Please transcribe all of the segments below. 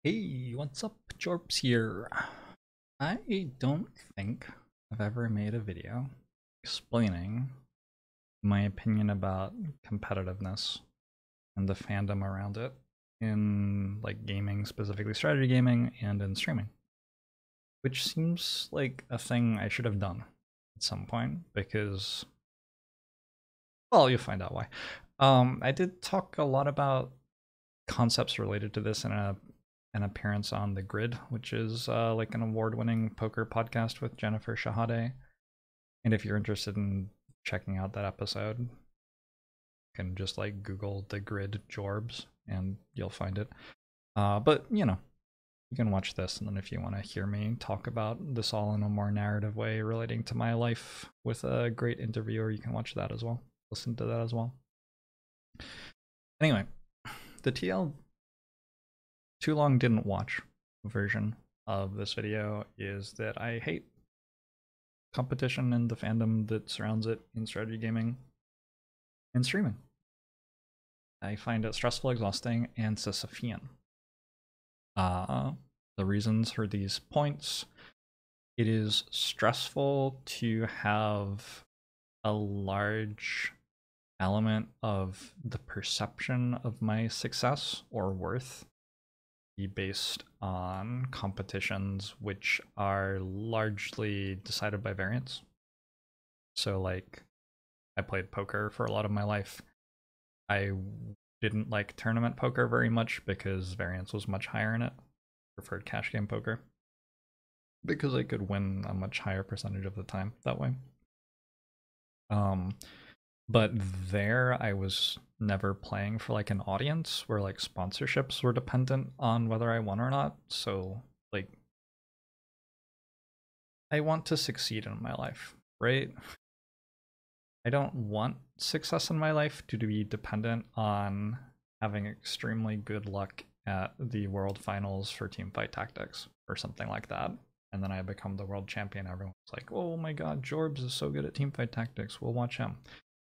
Hey, what's up? Jorbs here. I don't think I've ever made a video explaining my opinion about competitiveness and the fandom around it in like gaming, specifically strategy gaming, and in streaming, which seems like a thing I should have done at some point because, well, you'll find out why. I did talk a lot about concepts related to this in an appearance on The Grid, which is like an award-winning poker podcast with Jennifer Shahade. And if you're interested in checking out that episode, you can just like Google The Grid Jorbs and you'll find it. But you can watch this, and then if you want to hear me talk about this all in a more narrative way relating to my life with a great interviewer, you can watch that as well. Listen to that as well. Anyway, the TL too long didn't watch version of this video is that I hate competition and the fandom that surrounds it in strategy gaming and streaming. I find it stressful, exhausting, and Sisyphean. The reasons for these points: it is stressful to have a large element of the perception of my success or worth be based on competitions which are largely decided by variance. So like, I played poker for a lot of my life. I didn't like tournament poker very much because variance was much higher in it. Preferred cash game poker because I could win a much higher percentage of the time that way. But there I was never playing for like an audience where like sponsorships were dependent on whether I won or not. So like, I want to succeed in my life, right? I don't want success in my life to be dependent on having extremely good luck at the world finals for Teamfight Tactics or something like that. And then I become the world champion. Everyone's like, oh my god, Jorbs is so good at Teamfight Tactics. We'll watch him.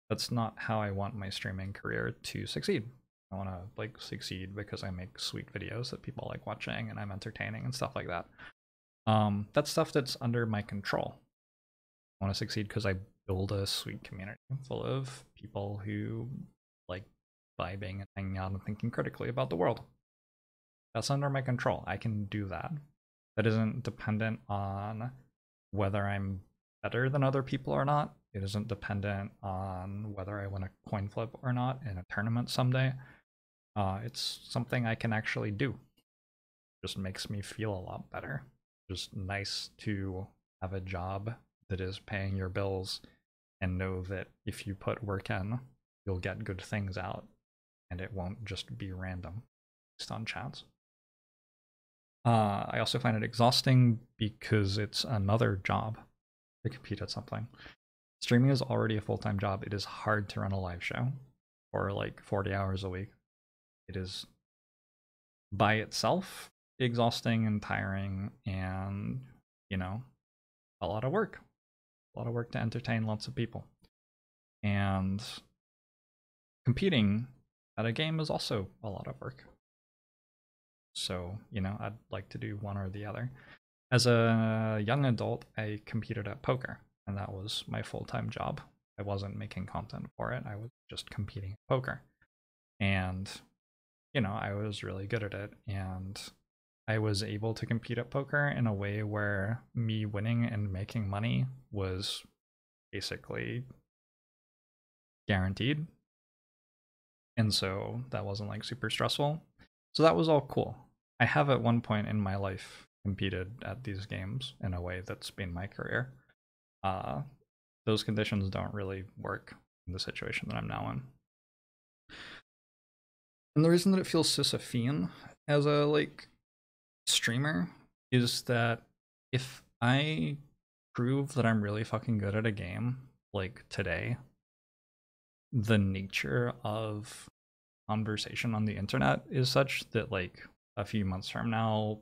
That's not how I want my streaming career to succeed. I want to like succeed because I make sweet videos that people like watching and I'm entertaining and stuff like that. That's stuff that's under my control. I want to succeed because I build a sweet community full of people who like vibing and hanging out and thinking critically about the world. That's under my control. I can do that. That isn't dependent on whether I'm better than other people or not. It isn't dependent on whether I win a coin flip or not in a tournament someday. It's something I can actually do. It just makes me feel a lot better. Just nice to have a job that is paying your bills and know that if you put work in, you'll get good things out and it won't just be random based on chance. I also find it exhausting because it's another job to compete at something. Streaming is already a full-time job. It is hard to run a live show for like 40 hours a week. It is by itself exhausting and tiring and, a lot of work. A lot of work to entertain lots of people. And competing at a game is also a lot of work. So, I'd like to do one or the other. As a young adult, I competed at poker, and that was my full-time job. I wasn't making content for it. I was just competing at poker. And, I was really good at it. And I was able to compete at poker in a way where me winning and making money was basically guaranteed. And so that wasn't like super stressful. So that was all cool. I have at one point in my life competed at these games in a way that's been my career. Those conditions don't really work in the situation that I'm now in. And the reason that it feels Sisyphean as a like streamer is that if I prove that I'm really fucking good at a game like today, the nature of conversation on the internet is such that like a few months from now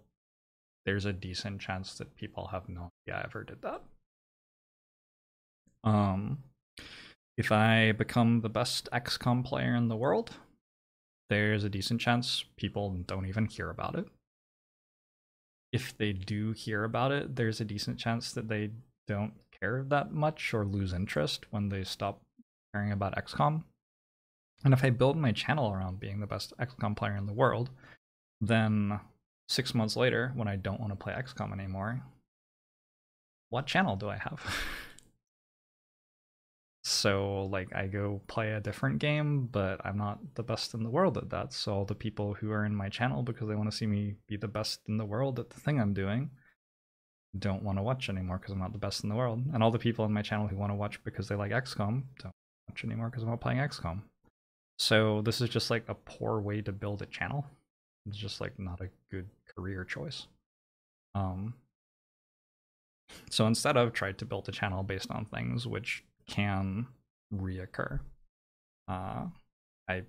there's a decent chance that people have no idea I ever did that. If I become the best XCOM player in the world, there's a decent chance people don't even hear about it. if they do hear about it, there's a decent chance that they don't care that much or lose interest when they stop caring about XCOM. And if I build my channel around being the best XCOM player in the world, then 6 months later, when I don't want to play XCOM anymore, what channel do I have? So, like, I go play a different game, but I'm not the best in the world at that. So all the people who are in my channel because they want to see me be the best in the world at the thing I'm doing don't want to watch anymore because I'm not the best in the world. And all the people on my channel who want to watch because they like XCOM don't watch anymore because I'm not playing XCOM. So this is just like a poor way to build a channel. It's just like not a good career choice. So instead I've tried to build a channel based on things which can reoccur. I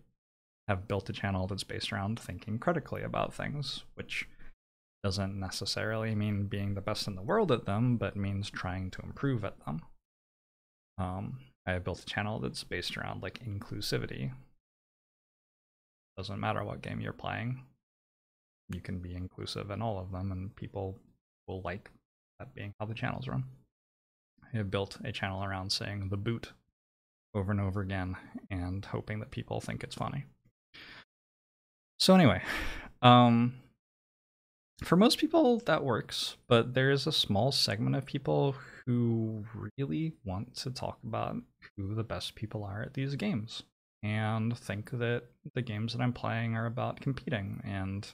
have built a channel that's based around thinking critically about things, which doesn't necessarily mean being the best in the world at them, but means trying to improve at them. I have built a channel that's based around like inclusivity. Doesn't matter what game you're playing, you can be inclusive in all of them, and people will like that being how the channels run. I have built a channel around saying the boot over and over again and hoping that people think it's funny. So anyway, for most people that works, but there is a small segment of people who really want to talk about who the best people are at these games and think that the games that I'm playing are about competing. And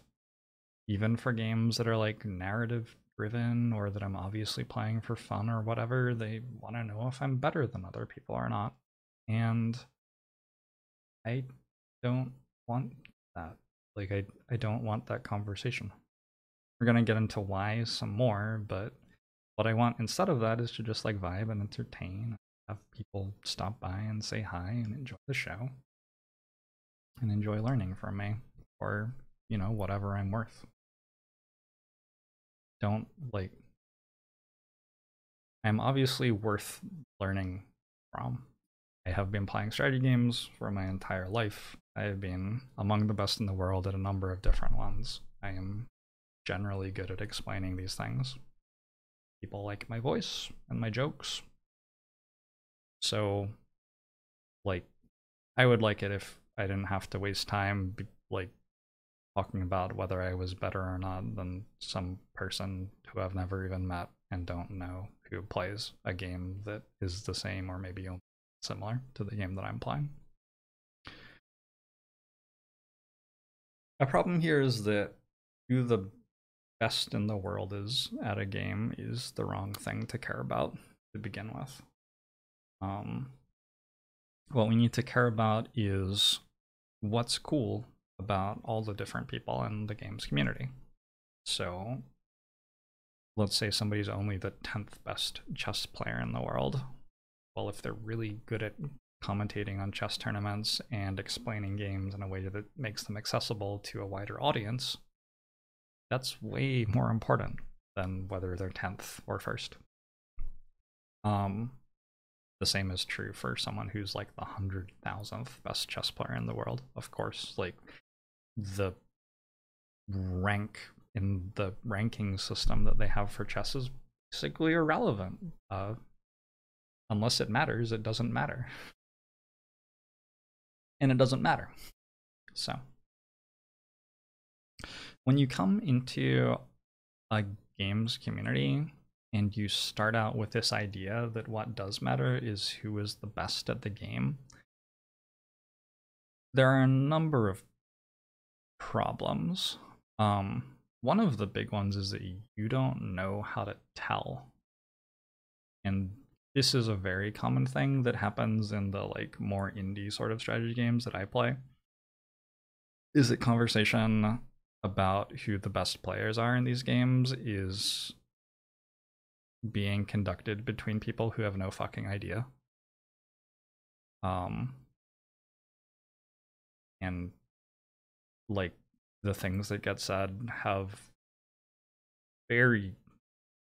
even for games that are like narrative driven or that I'm obviously playing for fun or whatever, they want to know if I'm better than other people or not. And I don't want that. Like, I don't want that conversation. We're going to get into why some more, but what I want instead of that is to just like vibe and entertain, have people stop by and say hi and enjoy the show and enjoy learning from me, or, you know, whatever I'm worth. Don't like, I'm obviously worth learning from. I have been playing strategy games for my entire life. I have been among the best in the world at a number of different ones. I am generally good at explaining these things. People like my voice and my jokes. So, like, I would like it if I didn't have to waste time, like, talking about whether I was better or not than some person who I've never even met and don't know, who plays a game that is the same or maybe similar to the game that I'm playing. A problem here is that who the best in the world is at a game is the wrong thing to care about to begin with. What we need to care about is what's cool about all the different people in the game's community. So let's say somebody's only the 10th best chess player in the world. Well, if they're really good at commentating on chess tournaments and explaining games in a way that makes them accessible to a wider audience, that's way more important than whether they're 10th or 1st. The same is true for someone who's like the 100,000th best chess player in the world. Of course, like, the rank in the ranking system that they have for chess is basically irrelevant. Unless it matters, it doesn't matter. And it doesn't matter. So, when you come into a games community and you start out with this idea that what does matter is who is the best at the game, there are a number of problems. One of the big ones is that you don't know how to tell. And this is a very common thing that happens in the like more indie sort of strategy games that I play. Is that conversation about who the best players are in these games is being conducted between people who have no fucking idea. And like the things that get said have very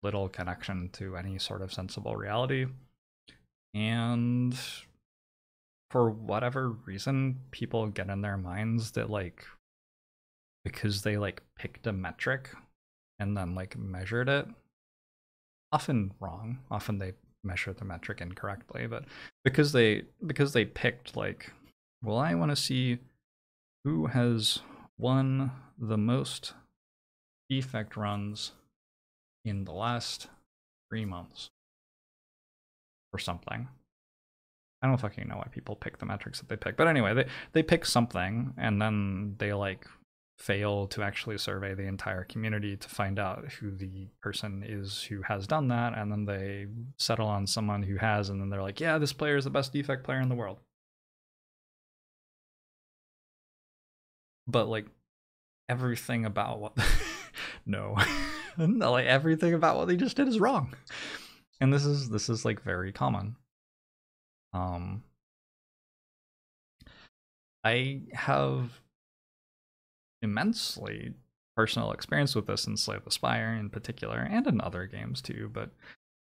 little connection to any sort of sensible reality. And for whatever reason, people get in their minds that like, because they like picked a metric and then like measured it, often wrong. Often they measure the metric incorrectly, but because they picked like, well, I want to see who has won the most defect runs in the last 3 months or something. I don't fucking know why people pick the metrics that they pick, but anyway, they pick something and then they like fail to actually survey the entire community to find out who the person is who has done that, and then they settle on someone who has, and then they're like, yeah, this player is the best defect player in the world. But like everything about what no. No, like everything about what they just did is wrong. And this is like very common. I have immensely personal experience with this in Slay the Spire in particular, and in other games too, but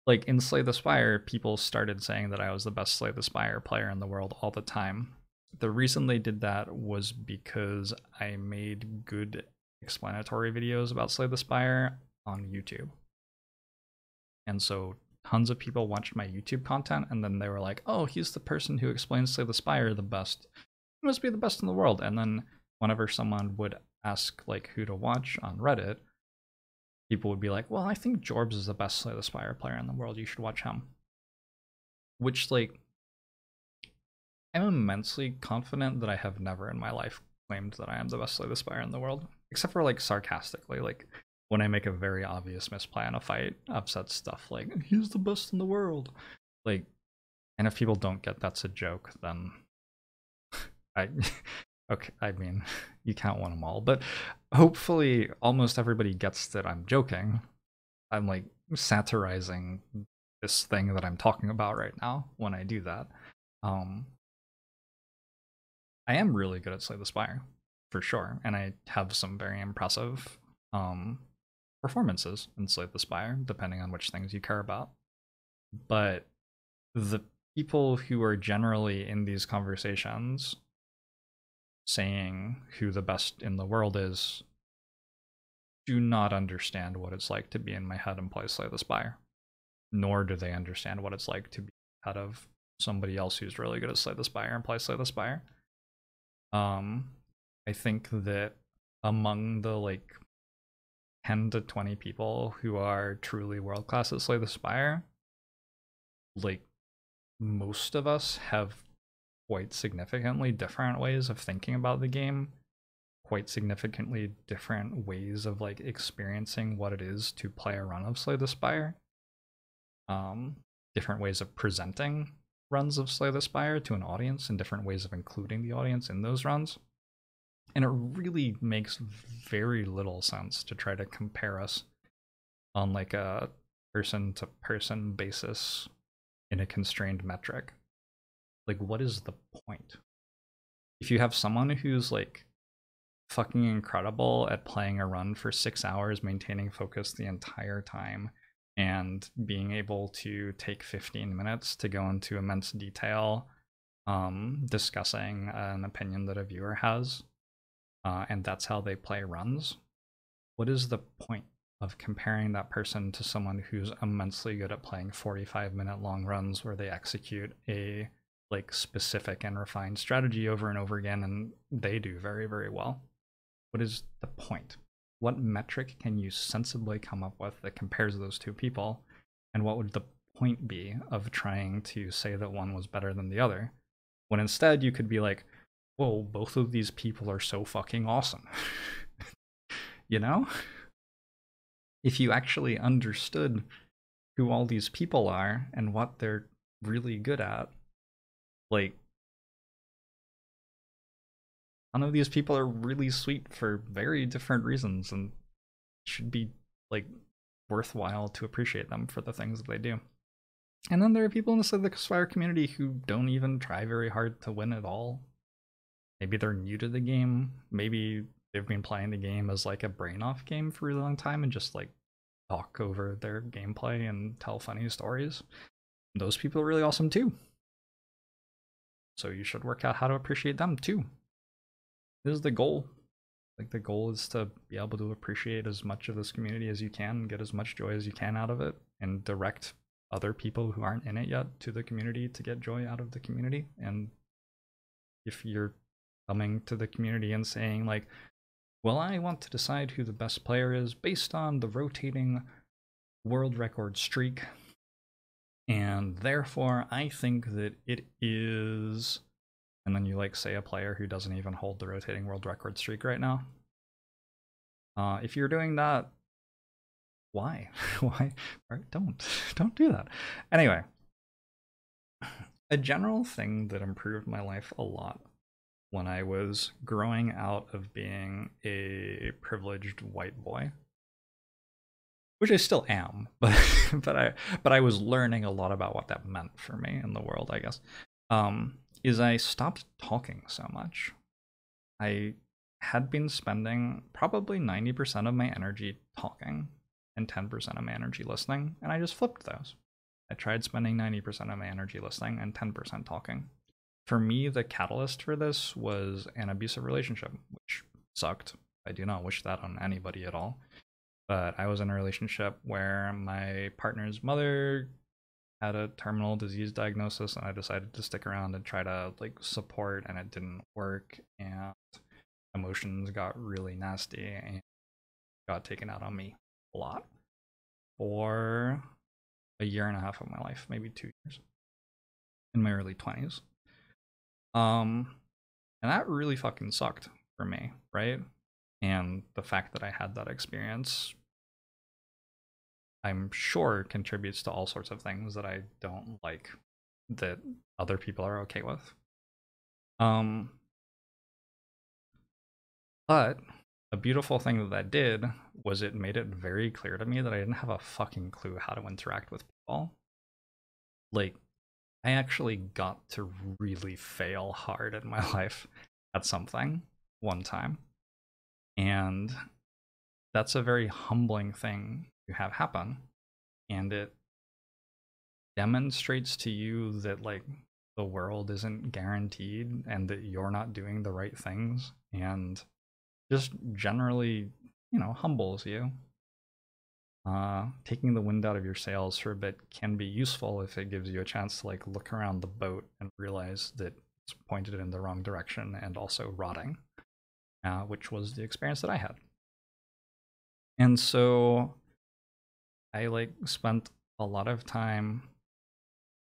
like in Slay the Spire, people started saying that I was the best Slay the Spire player in the world all the time. The reason they did that was because I made good explanatory videos about Slay the Spire on YouTube. And so tons of people watched my YouTube content, and then they were like, oh, he's the person who explains Slay the Spire the best. He must be the best in the world. And then whenever someone would ask like who to watch on Reddit, people would be like, well, I think Jorbs is the best Slay the Spire player in the world. You should watch him. Which, like, I'm immensely confident that I have never in my life claimed that I am the best Slay the Spire in the world. Except for, like, sarcastically. Like, when I make a very obvious misplay in a fight, I've said stuff like, he's the best in the world. Like, and if people don't get that's a joke, then okay, I mean, you can't win them all, but hopefully almost everybody gets that I'm joking. I'm like satirizing this thing that I'm talking about right now when I do that. I am really good at Slay the Spire, for sure, and I have some very impressive performances in Slay the Spire, depending on which things you care about. But the people who are generally in these conversations saying who the best in the world is do not understand what it's like to be in my head and play Slay the Spire. Nor do they understand what it's like to be ahead of somebody else who's really good at Slay the Spire and play Slay the Spire. I think that among the like 10 to 20 people who are truly world class at Slay the Spire, like most of us have quite significantly different ways of thinking about the game, quite significantly different ways of like experiencing what it is to play a run of Slay the Spire, different ways of presenting runs of Slay the Spire to an audience, and different ways of including the audience in those runs. And it really makes very little sense to try to compare us on like a person to person basis in a constrained metric. Like, what is the point? If you have someone who's like fucking incredible at playing a run for 6 hours, maintaining focus the entire time, and being able to take 15 minutes to go into immense detail discussing an opinion that a viewer has, and that's how they play runs, what is the point of comparing that person to someone who's immensely good at playing 45-minute long runs where they execute a like specific and refined strategy over and over again, and they do very, very well? What is the point? What metric can you sensibly come up with that compares those two people? And what would the point be of trying to say that one was better than the other, when instead you could be like, whoa, both of these people are so fucking awesome. You know? If you actually understood who all these people are and what they're really good at, like, none of these people are really sweet for very different reasons, and should be like worthwhile to appreciate them for the things that they do. And then there are people in the Spire community who don't even try very hard to win at all. Maybe they're new to the game. Maybe they've been playing the game as like a brain off game for a really long time and just like talk over their gameplay and tell funny stories. Those people are really awesome too. So you should work out how to appreciate them too. This is the goal. Like, the goal is to be able to appreciate as much of this community as you can, get as much joy as you can out of it, and direct other people who aren't in it yet to the community to get joy out of the community. And if you're coming to the community and saying, like, well, I want to decide who the best player is based on the rotating world record streak, and therefore I think that it is, and then you like say a player who doesn't even hold the rotating world record streak right now. If you're doing that, why? Why? Don't do that. Anyway, a general thing that improved my life a lot when I was growing out of being a privileged white boy, which I still am, but but I was learning a lot about what that meant for me in the world, I guess. Is I stopped talking so much. I had been spending probably 90% of my energy talking and 10% of my energy listening, and I just flipped those. I tried spending 90% of my energy listening and 10% talking. For me, the catalyst for this was an abusive relationship, which sucked. I do not wish that on anybody at all. But I was in a relationship where my partner's mother had a terminal disease diagnosis, and I decided to stick around and try to like support, and it didn't work, and emotions got really nasty and got taken out on me a lot for a year and a half of my life, maybe 2 years, in my early 20s. And that really fucking sucked for me, right? And the fact that I had that experience, I'm sure, contributes to all sorts of things that I don't like that other people are okay with. But a beautiful thing that that did was it made it very clear to me that I didn't have a fucking clue how to interact with people. Like, I actually got to really fail hard in my life at something one time. And that's a very humbling thing to have happen. And it demonstrates to you that, like, the world isn't guaranteed and that you're not doing the right things, and just generally, you know, humbles you. Taking the wind out of your sails for a bit can be useful if it gives you a chance to like look around the boat and realize that it's pointed in the wrong direction and also rotting, which was the experience that I had. And so I like spent a lot of time.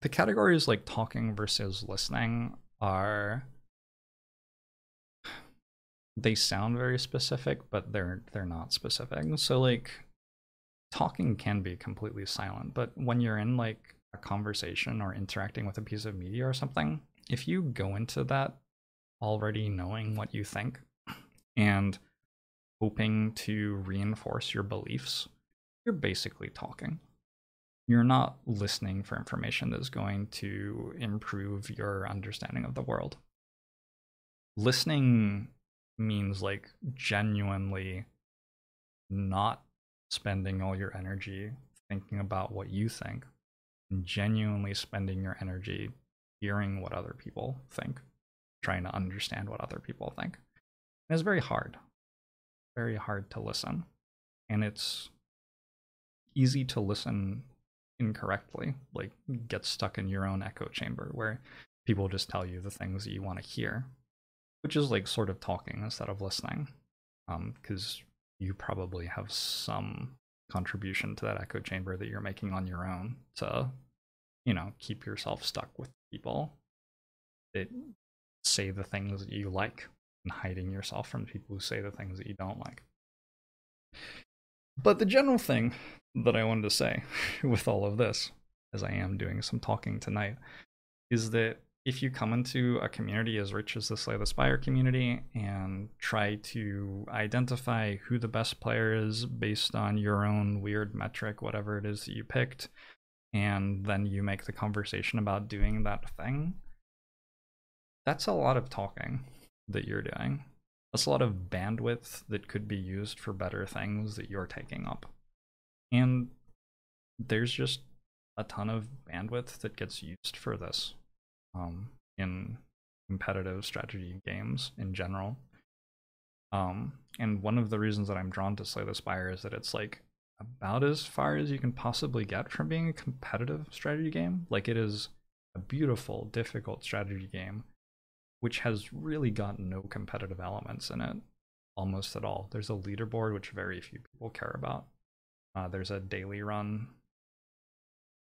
The categories like talking versus listening they sound very specific, but they're not specific. So like, talking can be completely silent, but when you're in like a conversation or interacting with a piece of media or something, if you go into that already knowing what you think and hoping to reinforce your beliefs, you're basically talking. You're not listening for information that's going to improve your understanding of the world. Listening means like genuinely not spending all your energy thinking about what you think, and genuinely spending your energy hearing what other people think, trying to understand what other people think. And it's very hard to listen, and it's easy to listen incorrectly, like get stuck in your own echo chamber where people just tell you the things that you want to hear, which is like sort of talking instead of listening, because you probably have some contribution to that echo chamber that you're making on your own to, you know, keep yourself stuck with people that say the things that you like and hiding yourself from people who say the things that you don't like. But the general thing that I wanted to say with all of this, as I am doing some talking tonight, is that if you come into a community as rich as the Slay the Spire community and try to identify who the best player is based on your own weird metric, whatever it is that you picked, and then you make the conversation about doing that thing, that's a lot of talking that you're doing. That's a lot of bandwidth that could be used for better things that you're taking up. And there's just a ton of bandwidth that gets used for this in competitive strategy games in general. And one of the reasons that I'm drawn to Slay the Spire is that it's like about as far as you can possibly get from being a competitive strategy game. Like, it is a beautiful, difficult strategy game, which has really got no competitive elements in it, almost at all. There's a leaderboard, which very few people care about. There's a daily run,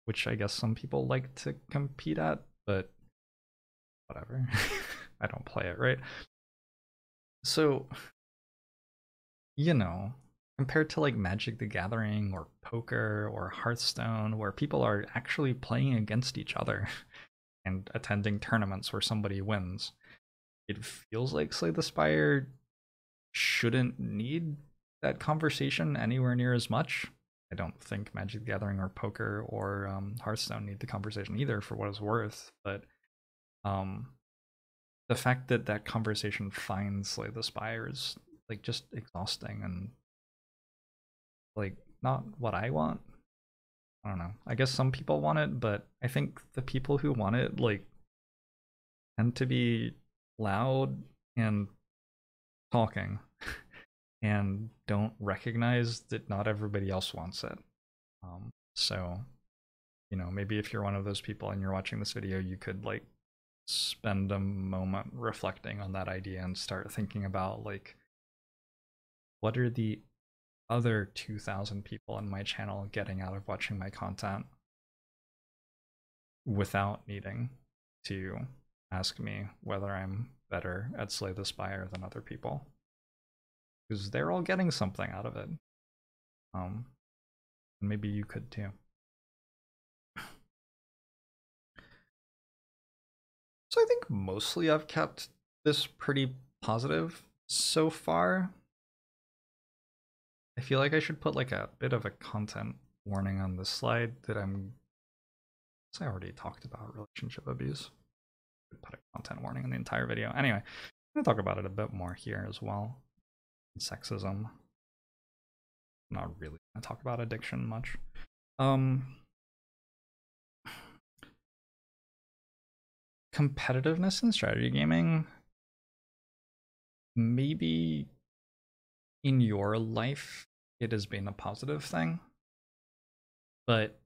which I guess some people like to compete at, but whatever. I don't play it, right? So, you know, compared to like Magic the Gathering or poker or Hearthstone, where people are actually playing against each other and attending tournaments where somebody wins, it feels like Slay the Spire shouldn't need that conversation anywhere near as much. I don't think Magic the Gathering or poker or Hearthstone need the conversation either, for what it's worth. But the fact that that conversation finds Slay the Spire is like just exhausting and like not what I want. I don't know. I guess some people want it, but I think the people who want it like tend to be loud and talking and don't recognize that not everybody else wants it. So, you know, maybe if you're one of those people and you're watching this video, you could like spend a moment reflecting on that idea and start thinking about like, what are the other 2,000 people on my channel getting out of watching my content without needing to ask me whether I'm better at Slay the Spire than other people, because they're all getting something out of it. And maybe you could too. So I think mostly I've kept this pretty positive so far. I feel like I should put like a bit of a content warning on this slide that I already talked about relationship abuse. I could put a content warning in the entire video. Anyway, I'm gonna talk about it a bit more here as well. Sexism. I'm not really gonna talk about addiction much. Competitiveness in strategy gaming, maybe in your life it has been a positive thing, but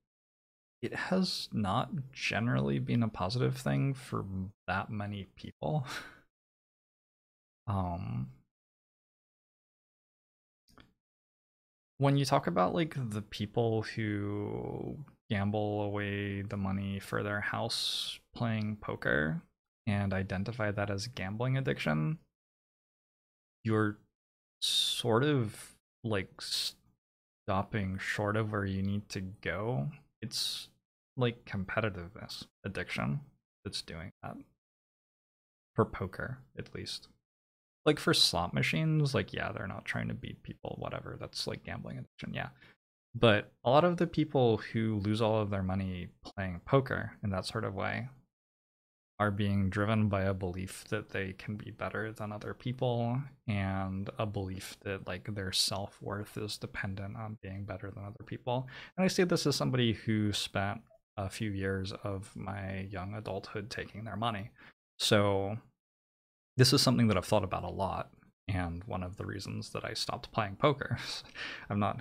it has not generally been a positive thing for that many people. When you talk about like the people who gamble away the money for their house playing poker and identify that as gambling addiction, you're sort of like stopping short of where you need to go. It's like competitiveness addiction that's doing that. For poker, at least. Like for slot machines, like, yeah, they're not trying to beat people, whatever. That's like gambling addiction, yeah. But a lot of the people who lose all of their money playing poker in that sort of way are being driven by a belief that they can be better than other people, and a belief that like their self-worth is dependent on being better than other people. And I say this as somebody who spent a few years of my young adulthood taking their money. So this is something that I've thought about a lot, and one of the reasons that I stopped playing poker. I'm not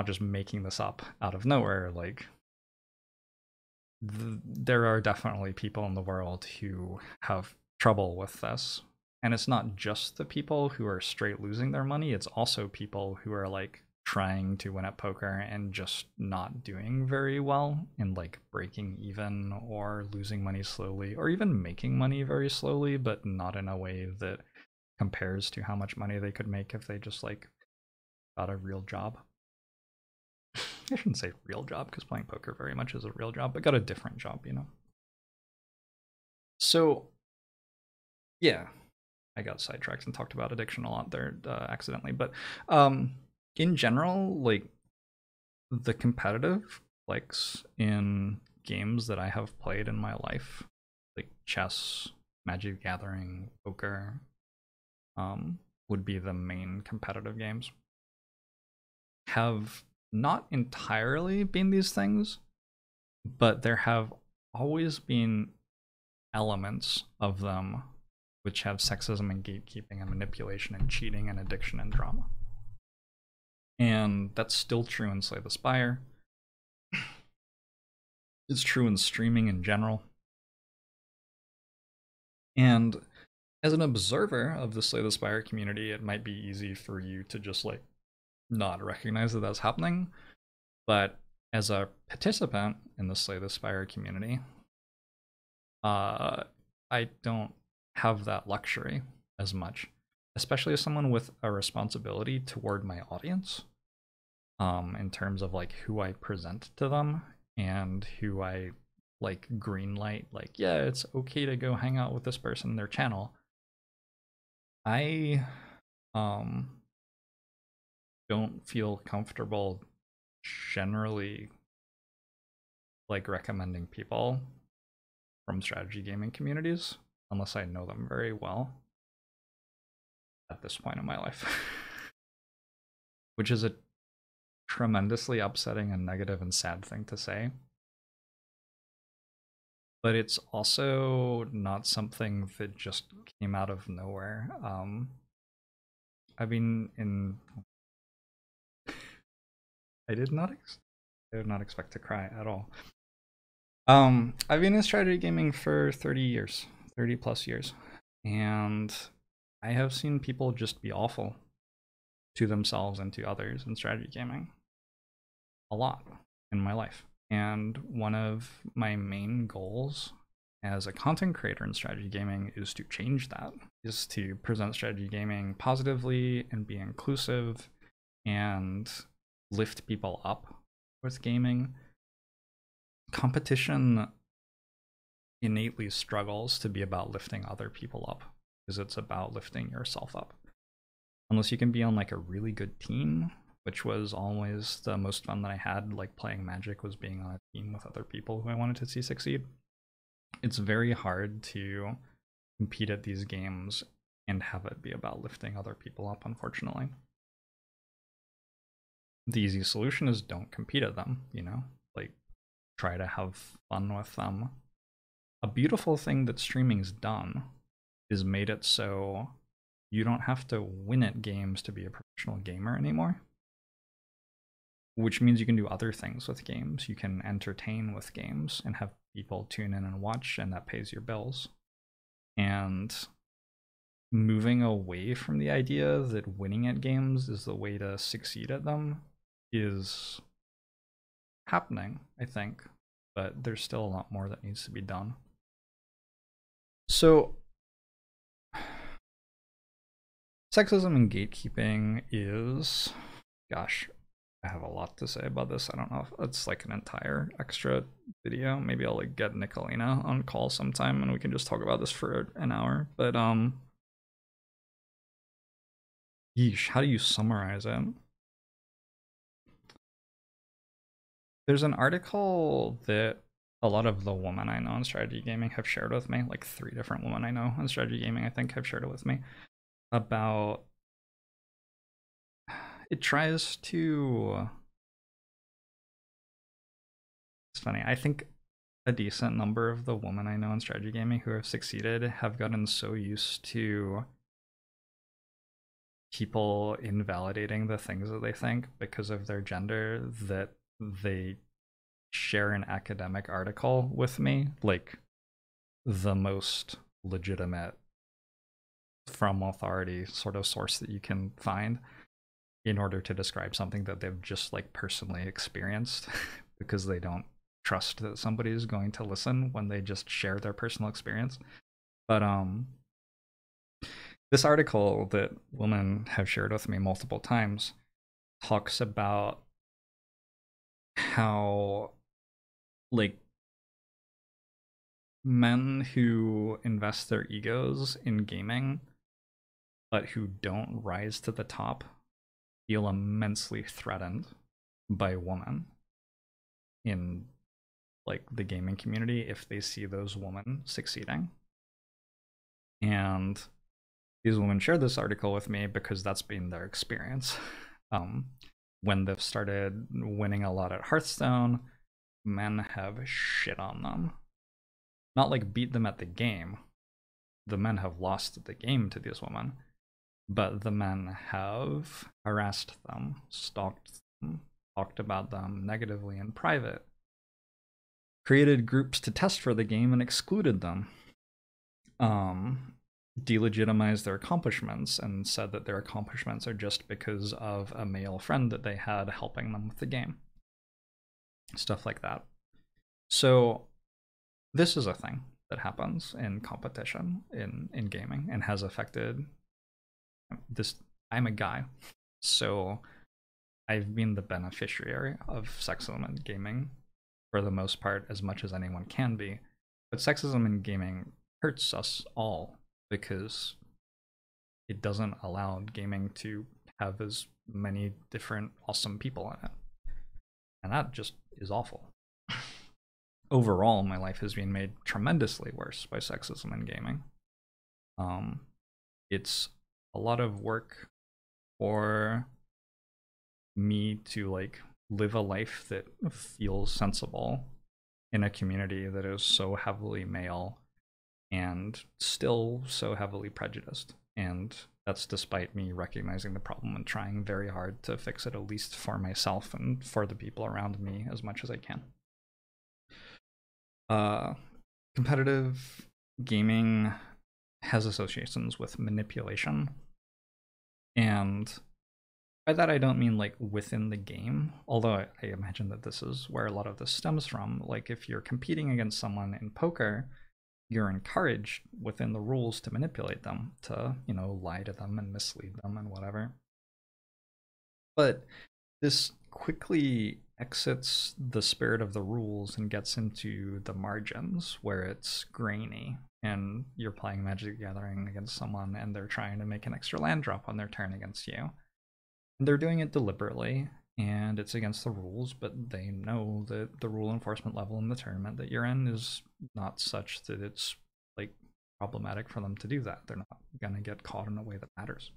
just making this up out of nowhere. Like, there are definitely people in the world who have trouble with this, and it's not just the people who are straight losing their money. It's also people who are like trying to win at poker and just not doing very well, and like breaking even or losing money slowly, or even making money very slowly, but not in a way that compares to how much money they could make if they just like got a real job. I shouldn't say real job, because playing poker very much is a real job, but got a different job, you know? So, yeah, I got sidetracked and talked about addiction a lot there accidentally, but in general, like, the competitive likes in games that I have played in my life, like chess, Magic the Gathering, poker, would be the main competitive games, have not entirely been these things, but there have always been elements of them which have sexism and gatekeeping and manipulation and cheating and addiction and drama. And that's still true in Slay the Spire. It's true in streaming in general. And as an observer of the Slay the Spire community, it might be easy for you to just like not recognize that that's happening. But as a participant in the Slay the Spire community, I don't have that luxury as much, especially as someone with a responsibility toward my audience, in terms of like who I present to them and who I like greenlight, like, yeah, it's okay to go hang out with this person in their channel. I don't feel comfortable generally like recommending people from strategy gaming communities unless I know them very well at this point in my life. Which is a tremendously upsetting and negative and sad thing to say. But it's also not something that just came out of nowhere. I mean, I did not expect to cry at all. I've been in strategy gaming for 30 plus years, and I have seen people just be awful to themselves and to others in strategy gaming a lot in my life. And one of my main goals as a content creator in strategy gaming is to change that, is to present strategy gaming positively and be inclusive and lift people up with gaming. Competition innately struggles to be about lifting other people up because it's about lifting yourself up. Unless you can be on like a really good team, which was always the most fun that I had, like playing Magic was being on a team with other people who I wanted to see succeed. It's very hard to compete at these games and have it be about lifting other people up, unfortunately. The easy solution is don't compete at them, you know? Like, try to have fun with them. A beautiful thing that streaming's done is made it so you don't have to win at games to be a professional gamer anymore. Which means you can do other things with games. You can entertain with games and have people tune in and watch, and that pays your bills. And moving away from the idea that winning at games is the way to succeed at them is happening, I think. But there's still a lot more that needs to be done. So, sexism and gatekeeping is, gosh, I have a lot to say about this. I don't know if it's like an entire extra video. Maybe I'll like get Nicolina on call sometime and we can just talk about this for an hour. But yeesh, how do you summarize it? There's an article that a lot of the women I know in strategy gaming have shared with me, like 3 different women I know in strategy gaming I think have shared it with me, about it tries to, it's funny, I think a decent number of the women I know in strategy gaming who have succeeded have gotten so used to people invalidating the things that they think because of their gender that they share an academic article with me, like the most legitimate from authority sort of source that you can find, in order to describe something that they've just like personally experienced because they don't trust that somebody is going to listen when they just share their personal experience. But this article that women have shared with me multiple times talks about how like men who invest their egos in gaming but who don't rise to the top feel immensely threatened by women in like the gaming community if they see those women succeeding. And these women shared this article with me because that's been their experience. When they've started winning a lot at Hearthstone, men have shit on them. Not like beat them at the game, the men have lost the game to these women, but the men have harassed them, stalked them, talked about them negatively in private, created groups to test for the game and excluded them, delegitimized their accomplishments and said that their accomplishments are just because of a male friend that they had helping them with the game. Stuff like that. So this is a thing that happens in competition in gaming and has affected this. I'm a guy, so I've been the beneficiary of sexism in gaming for the most part, as much as anyone can be. But sexism in gaming hurts us all because it doesn't allow gaming to have as many different awesome people in it. And that just is awful. Overall, my life has been made tremendously worse by sexism in gaming. It's a lot of work for me to like live a life that feels sensible in a community that is so heavily male and still so heavily prejudiced. And that's despite me recognizing the problem and trying very hard to fix it, at least for myself and for the people around me as much as I can. Competitive gaming has associations with manipulation. And by that, I don't mean like within the game, although I imagine that this is where a lot of this stems from. Like if you're competing against someone in poker, you're encouraged within the rules to manipulate them, to, you know, lie to them and mislead them and whatever. But this quickly exits the spirit of the rules and gets into the margins where it's grainy and you're playing Magic the Gathering against someone and they're trying to make an extra land drop on their turn against you. And they're doing it deliberately and it's against the rules, but they know that the rule enforcement level in the tournament that you're in is not such that it's like problematic for them to do that. They're not gonna get caught in a way that matters.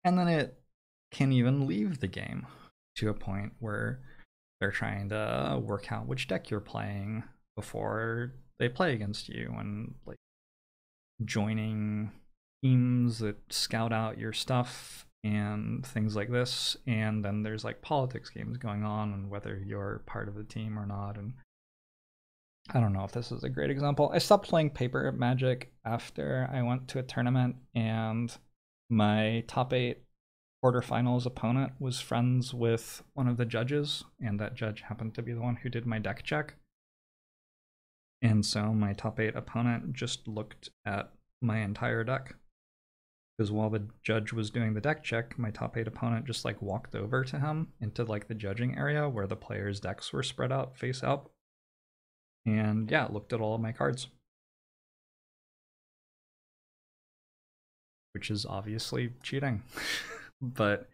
And then it can even leave the game to a point where they're trying to work out which deck you're playing before they play against you, and like joining teams that scout out your stuff and things like this. And then there's like politics games going on and whether you're part of the team or not. And I don't know if this is a great example. I stopped playing paper Magic after I went to a tournament and my top 8 quarterfinals opponent was friends with one of the judges, and that judge happened to be the one who did my deck check. And so my top 8 opponent just looked at my entire deck, because while the judge was doing the deck check, my top 8 opponent just like walked over to him into like the judging area where the players' decks were spread out face up, and yeah, looked at all of my cards, which is obviously cheating. But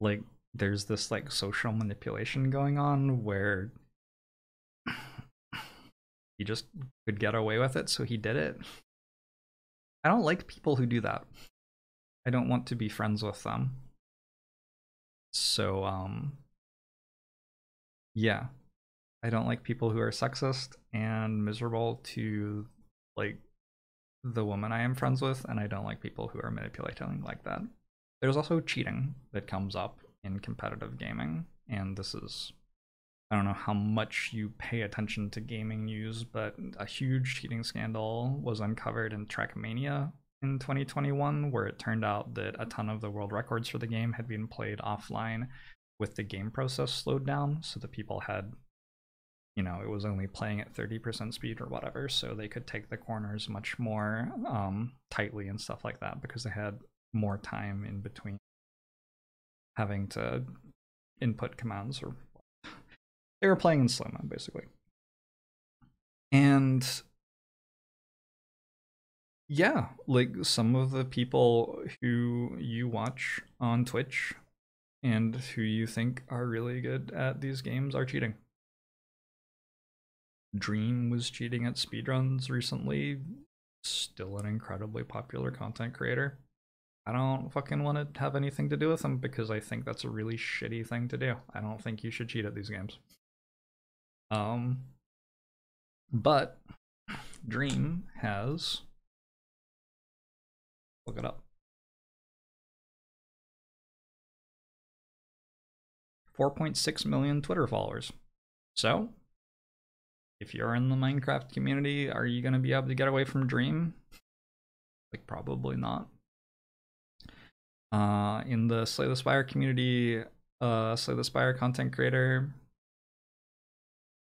like there's this like social manipulation going on where he just could get away with it, so he did it. I don't like people who do that. I don't want to be friends with them. So yeah, I don't like people who are sexist and miserable to like the woman I am friends with, and I don't like people who are manipulating like that. There's also cheating that comes up in competitive gaming, and this is, I don't know how much you pay attention to gaming news, but a huge cheating scandal was uncovered in Trackmania in 2021, where it turned out that a ton of the world records for the game had been played offline with the game process slowed down, so the people had, you know, it was only playing at 30% speed or whatever, so they could take the corners much more tightly and stuff like that, because they had more time in between having to input commands, or they were playing in slow mo basically. And yeah, like some of the people who you watch on Twitch and who you think are really good at these games are cheating. Dream was cheating at speedruns recently, still an incredibly popular content creator. I don't fucking want to have anything to do with them because I think that's a really shitty thing to do. I don't think you should cheat at these games. But Dream has, look it up, 4.6 million Twitter followers. So, if you're in the Minecraft community, are you going to be able to get away from Dream? Like, probably not. In the Slay the Spire community, Slay the Spire content creator,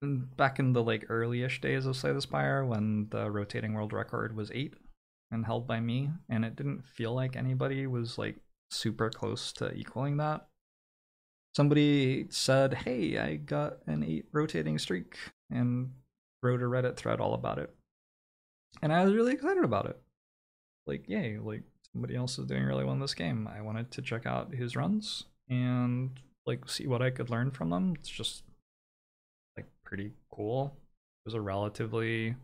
back in the like early-ish days of Slay the Spire, when the rotating world record was 8 and held by me, and it didn't feel like anybody was like super close to equaling that. Somebody said, hey, I got an 8 rotating streak, and wrote a Reddit thread all about it. And I was really excited about it. Like, yay, like somebody else is doing really well in this game. I wanted to check out his runs and like see what I could learn from them. It's just like pretty cool. It was a relatively,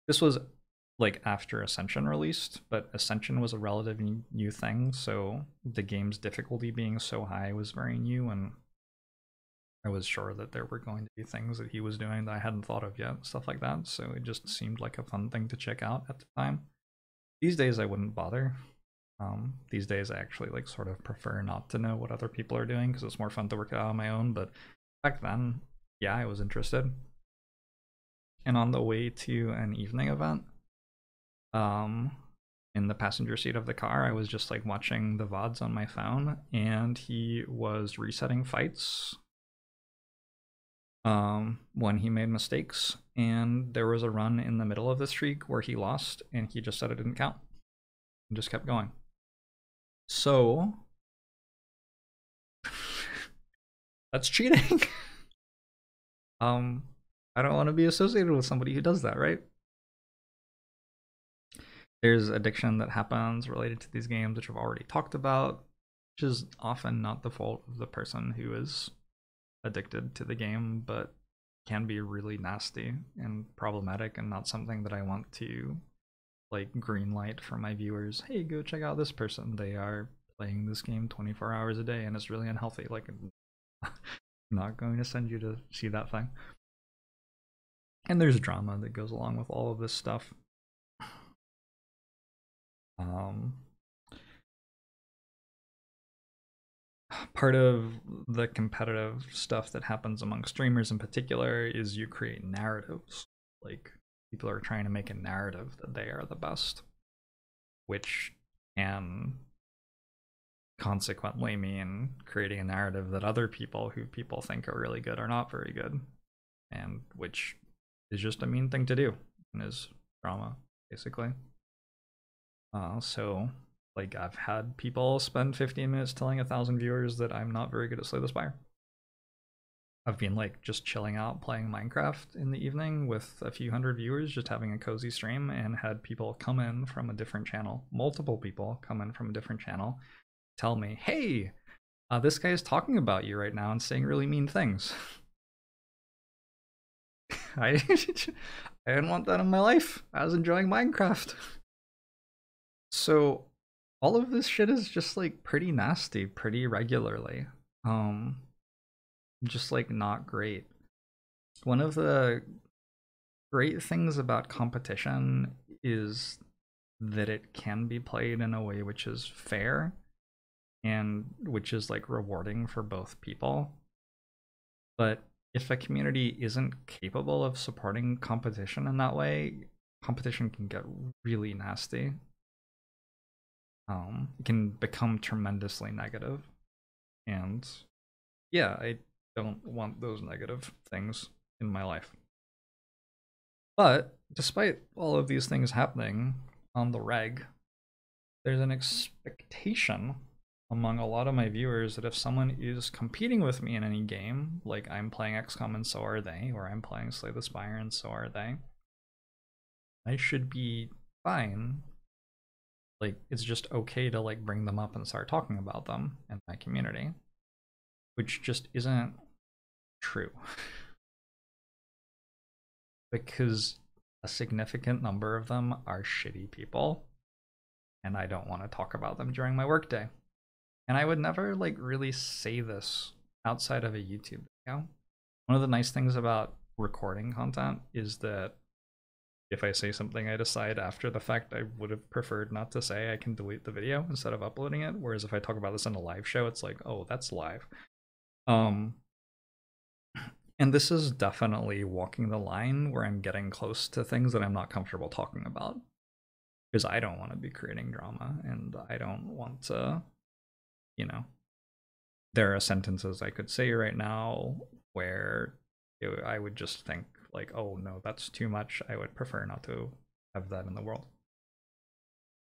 this was like after Ascension released, but Ascension was a relatively new thing, so the game's difficulty being so high was very new, and I was sure that there were going to be things that he was doing that I hadn't thought of yet, stuff like that, so it just seemed like a fun thing to check out at the time. These days I wouldn't bother. These days I actually like sort of prefer not to know what other people are doing because it's more fun to work it out on my own, but back then, yeah, I was interested. And on the way to an evening event, in the passenger seat of the car, I was just like watching the VODs on my phone, and he was resetting fights when he made mistakes, and there was a run in the middle of the streak where he lost, and he just said it didn't count and just kept going. So that's cheating. I don't want to be associated with somebody who does that, right? There's addiction that happens related to these games, which I've already talked about, which is often not the fault of the person who is addicted to the game, but can be really nasty and problematic, and not something that I want to like greenlight for my viewers. Hey, go check out this person. They are playing this game 24 hours a day and it's really unhealthy. Like, I'm not going to send you to see that thing. And there's drama that goes along with all of this stuff. Part of the competitive stuff that happens among streamers in particular is you create narratives. Like, people are trying to make a narrative that they are the best, which can consequently mean creating a narrative that other people who people think are really good are not very good, and which is just a mean thing to do and is drama, basically. So like, I've had people spend 15 minutes telling 1,000 viewers that I'm not very good at Slay the Spire. I've been like just chilling out playing Minecraft in the evening with a few hundred viewers, just having a cozy stream, and had people come in from a different channel, multiple people come in from a different channel, tell me, hey, this guy is talking about you right now and saying really mean things. I didn't want that in my life. I was enjoying Minecraft. So all of this shit is just like pretty nasty pretty regularly. Just like not great. One of the great things about competition is that it can be played in a way which is fair and which is like rewarding for both people. But if a community isn't capable of supporting competition in that way, competition can get really nasty. It can become tremendously negative. And yeah, I don't want those negative things in my life. But despite all of these things happening on the reg, there's an expectation among a lot of my viewers that if someone is competing with me in any game, like I'm playing XCOM and so are they, or I'm playing Slay the Spire and so are they, I should be fine. Like, it's just okay to like bring them up and start talking about them in my community, which just isn't true. Because a significant number of them are shitty people, and I don't want to talk about them during my workday. And I would never like really say this outside of a YouTube video. One of the nice things about recording content is that if I say something I decide after the fact I would have preferred not to say, I can delete the video instead of uploading it. Whereas if I talk about this in a live show, it's like, oh, that's live. And this is definitely walking the line where I'm getting close to things that I'm not comfortable talking about. Because I don't want to be creating drama, and I don't want to, you know, there are sentences I could say right now where I would just think like, oh no, that's too much. I would prefer not to have that in the world.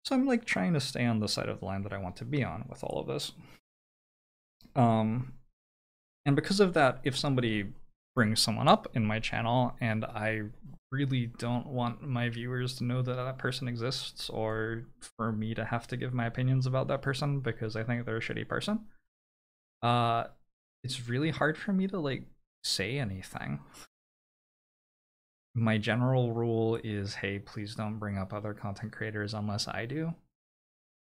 So I'm like trying to stay on the side of the line that I want to be on with all of this. And because of that, if somebody brings someone up in my channel and I really don't want my viewers to know that that person exists, or for me to have to give my opinions about that person because I think they're a shitty person, it's really hard for me to like say anything. My general rule is, hey, please don't bring up other content creators unless I do.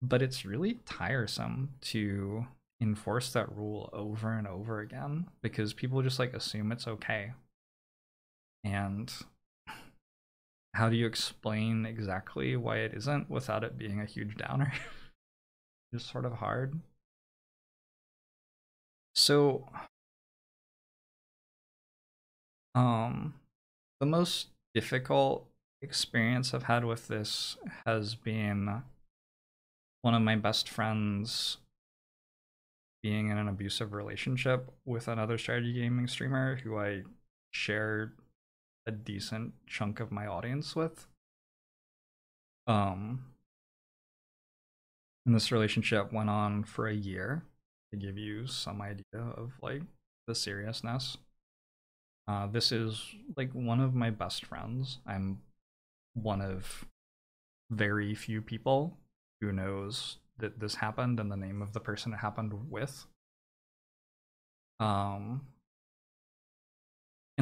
But it's really tiresome to enforce that rule over and over again because people just like assume it's okay. And how do you explain exactly why it isn't without it being a huge downer? It's sort of hard. So, the most difficult experience I've had with this has been one of my best friends being in an abusive relationship with another strategy gaming streamer who I shared a decent chunk of my audience with. And this relationship went on for a year, to give you some idea of like the seriousness. This is like one of my best friends. I'm one of very few people who knows that this happened and the name of the person it happened with. And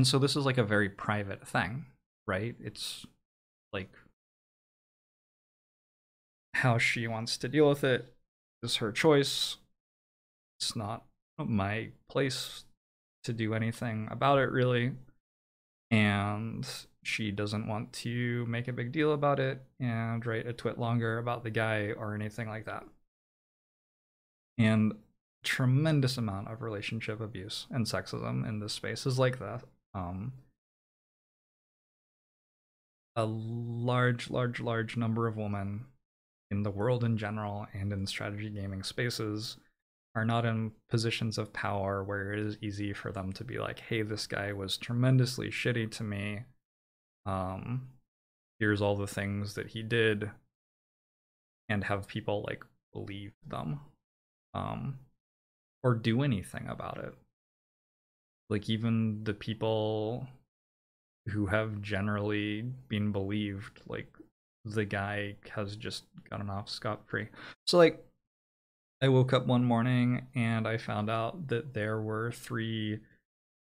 so this is like a very private thing, right? It's like how she wants to deal with it is her choice. It's not my place to do anything about it, really. And she doesn't want to make a big deal about it and write a twit longer about the guy or anything like that. And tremendous amount of relationship abuse and sexism in this space is like that. A large number of women in the world in general and in strategy gaming spaces are not in positions of power where it is easy for them to be like, hey, this guy was tremendously shitty to me. Here's all the things that he did, and have people like believe them, or do anything about it. Like even the people who have generally been believed, like the guy has just gotten off scot-free. So like I woke up one morning and I found out that there were 3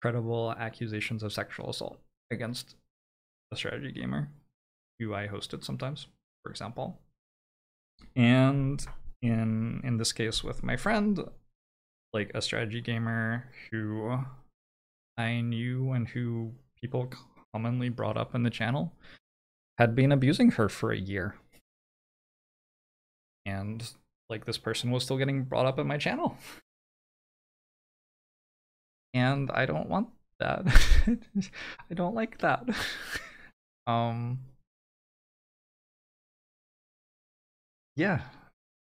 credible accusations of sexual assault against a strategy gamer who I hosted sometimes, for example. And in this case with my friend, like a strategy gamer who I knew and who people commonly brought up in the channel, had been abusing her for a year. And like this person was still getting brought up in my channel. And I don't want that. I don't like that. Yeah,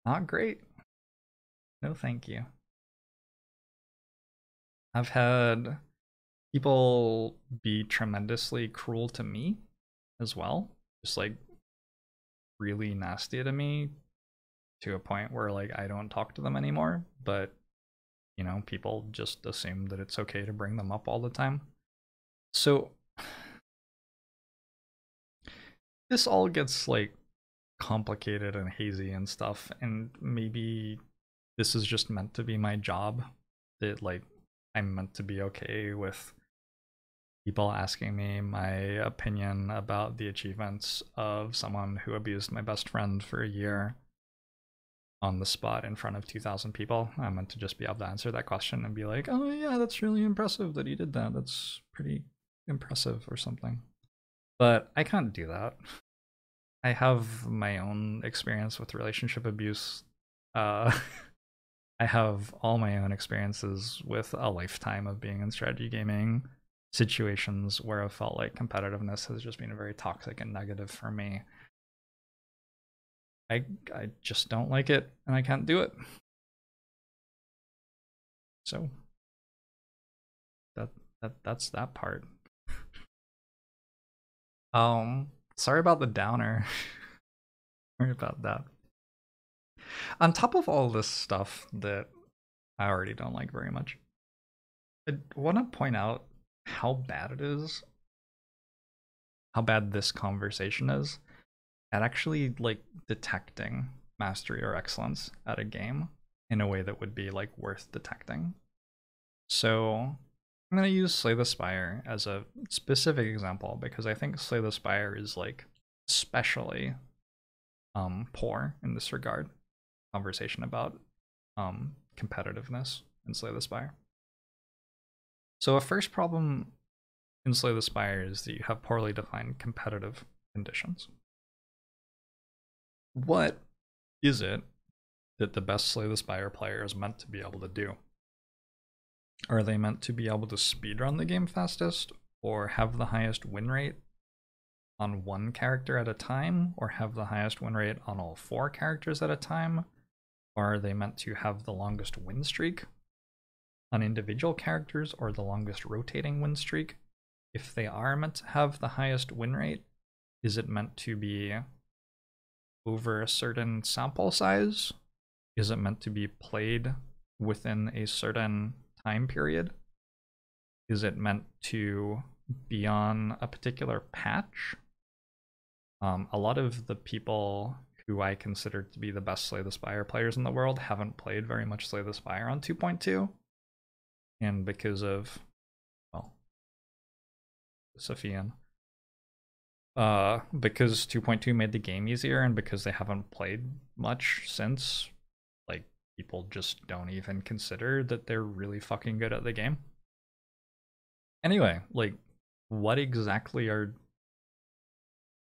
not great. No thank you. I've had people be tremendously cruel to me as well. Just like really nasty to me to a point where like I don't talk to them anymore, but you know, people just assume that it's okay to bring them up all the time. So this all gets like complicated and hazy and stuff, and maybe this is just meant to be my job, that like I'm meant to be okay with people asking me my opinion about the achievements of someone who abused my best friend for a year on the spot in front of 2,000 people. I'm meant to just be able to answer that question and be like, oh yeah, that's really impressive that he did that. That's pretty impressive or something. But I can't do that. I have my own experience with relationship abuse. Uh, I have all my own experiences with a lifetime of being in strategy gaming situations where I felt like competitiveness has just been very toxic and negative for me. I just don't like it and I can't do it. So that's that part. Sorry about the downer. Sorry about that. On top of all this stuff that I already don't like very much, I want to point out how bad it is, how bad this conversation is at actually like detecting mastery or excellence at a game in a way that would be like worth detecting. So I'm going to use Slay the Spire as a specific example because I think Slay the Spire is like especially poor in this regard. Conversation about competitiveness in Slay the Spire. So a first problem in Slay the Spire is that you have poorly defined competitive conditions. What is it that the best Slay the Spire player is meant to be able to do? Are they meant to be able to speedrun the game fastest, or have the highest win rate on one character at a time, or have the highest win rate on all 4 characters at a time? Or are they meant to have the longest win streak on individual characters, or the longest rotating win streak? If they are meant to have the highest win rate, is it meant to be over a certain sample size? Is it meant to be played within a certain time period? Is it meant to be on a particular patch? A lot of the people who I consider to be the best Slay the Spire players in the world haven't played very much Slay the Spire on 2.2. And because of, well, Sophian, because 2.2 made the game easier and because they haven't played much since, like, people just don't even consider that they're really fucking good at the game. Anyway, like, what exactly are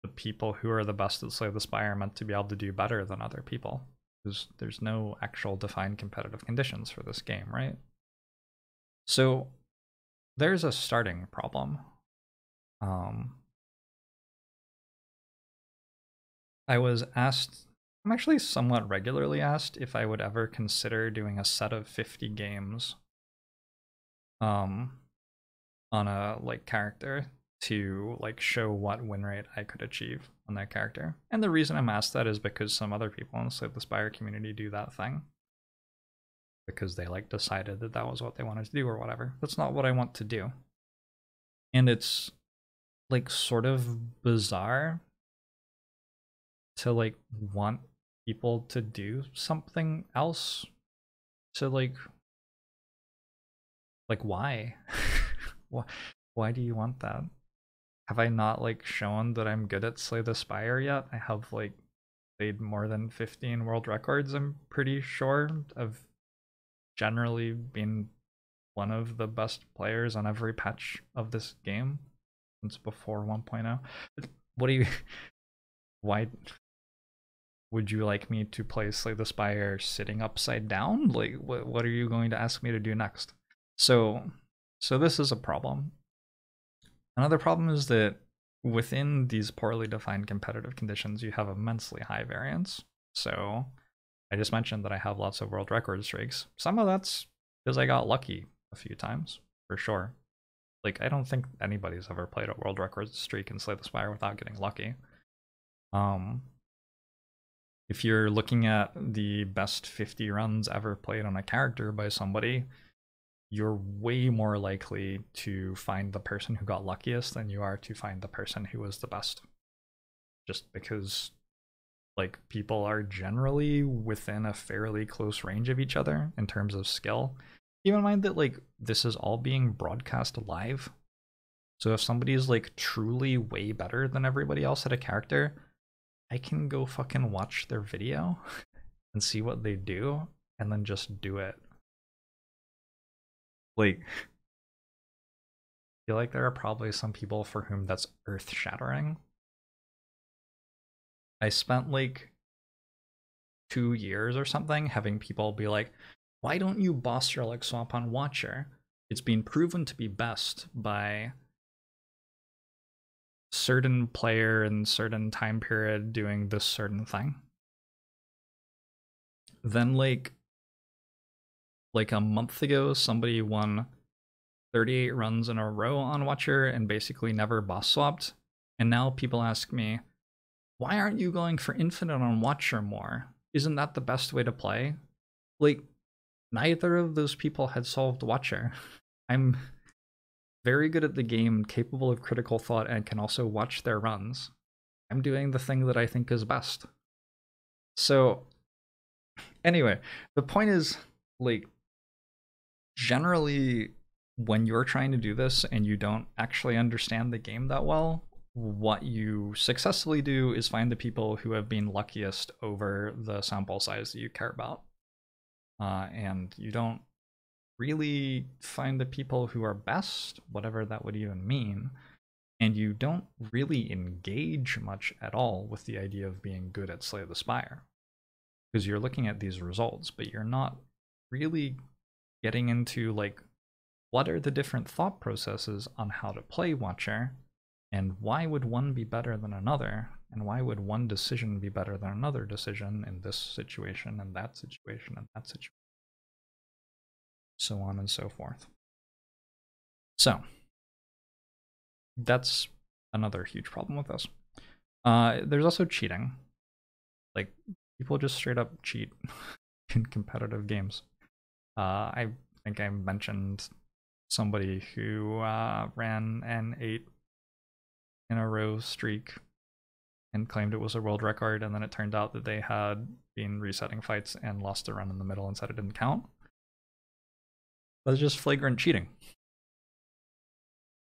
the people who are the best at Slay the Spire meant to be able to do better than other people? Because there's no actual defined competitive conditions for this game, right? So there's a starting problem. I was asked, I'm actually somewhat regularly asked if I would ever consider doing a set of 50 games on a like character to like show what win rate I could achieve on that character. And the reason I'm asked that is because some other people in the Slay the Spire community do that thing. Because they like decided that that was what they wanted to do or whatever. That's not what I want to do. And it's like sort of bizarre to like want people to do something else, to like why? Why do you want that? Have I not like shown that I'm good at Slay the Spire yet? I have like played more than 15 world records, I'm pretty sure. I've generally been one of the best players on every patch of this game since before 1.0. What do you why would you like me to play Slay the Spire sitting upside down? Like, what are you going to ask me to do next? So this is a problem. Another problem is that within these poorly defined competitive conditions, you have immensely high variance. So I just mentioned that I have lots of world record streaks. Some of that's because I got lucky a few times, for sure. Like, I don't think anybody's ever played a world record streak in Slay the Spire without getting lucky. If you're looking at the best 50 runs ever played on a character by somebody, you're way more likely to find the person who got luckiest than you are to find the person who was the best. Just because, like, people are generally within a fairly close range of each other in terms of skill. Keep in mind that, like, this is all being broadcast live. So if somebody's, like, truly way better than everybody else at a character, I can go fucking watch their video and see what they do and then just do it. Like, feel like there are probably some people for whom that's earth-shattering. I spent like 2 years or something having people be like, why don't you boss relic swap on Watcher? It's been proven to be best by certain player in certain time period doing this certain thing. Then like a month ago, somebody won 38 runs in a row on Watcher and basically never boss swapped. And now people ask me, why aren't you going for infinite on Watcher more? Isn't that the best way to play? Like, neither of those people had solved Watcher. I'm very good at the game, capable of critical thought, and can also watch their runs. I'm doing the thing that I think is best. So, anyway, the point is, like, generally, when you're trying to do this and you don't actually understand the game that well, what you successfully do is find the people who have been luckiest over the sample size that you care about. And you don't really find the people who are best, whatever that would even mean, and you don't really engage much at all with the idea of being good at Slay the Spire. Because you're looking at these results, but you're not really getting into, like, what are the different thought processes on how to play Watcher, and why would one be better than another, and why would one decision be better than another decision in this situation, and that situation, and that situation. So on and so forth. So, that's another huge problem with this. There's also cheating. Like, people just straight up cheat in competitive games. I think I mentioned somebody who ran an 8 in a row streak and claimed it was a world record, and then it turned out that they had been resetting fights and lost a run in the middle and said it didn't count. That's just flagrant cheating.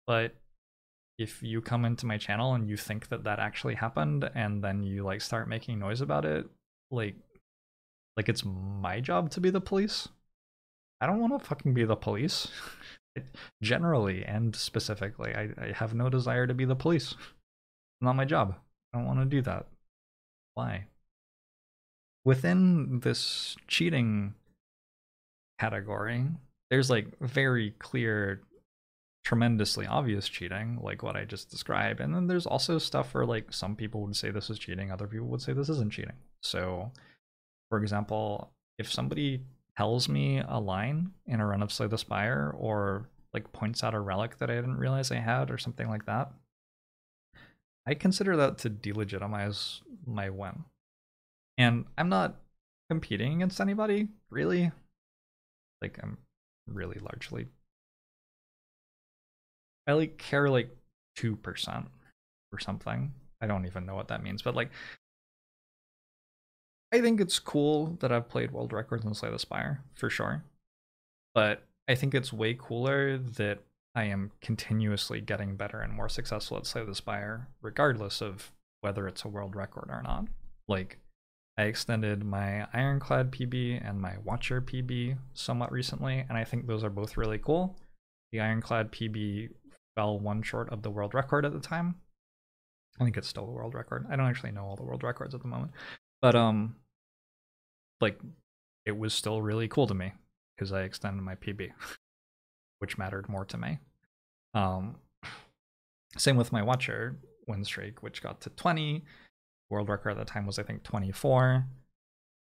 But if you come into my channel and you think that that actually happened, and then you like start making noise about it, like it's my job to be the police. I don't want to fucking be the police. Generally and specifically, I have no desire to be the police. It's not my job. I don't want to do that. Why? Within this cheating category, there's like very clear, tremendously obvious cheating, like what I just described. And then there's also stuff where like some people would say this is cheating, other people would say this isn't cheating. So, for example, if somebody tells me a line in a run of Slay the Spire, or like points out a relic that I didn't realize I had, or something like that, I consider that to delegitimize my win. And I'm not competing against anybody, really. Like, I'm really largely, I like care like 2% or something. I don't even know what that means, but like, I think it's cool that I've played world records in Slay the Spire, for sure. But I think it's way cooler that I am continuously getting better and more successful at Slay the Spire, regardless of whether it's a world record or not. Like, I extended my Ironclad PB and my Watcher PB somewhat recently, and I think those are both really cool. The Ironclad PB fell one short of the world record at the time. I think it's still a world record. I don't actually know all the world records at the moment. But like, it was still really cool to me because I extended my PB, which mattered more to me. Same with my Watcher win streak, which got to 20. World record at the time was, I think, 24.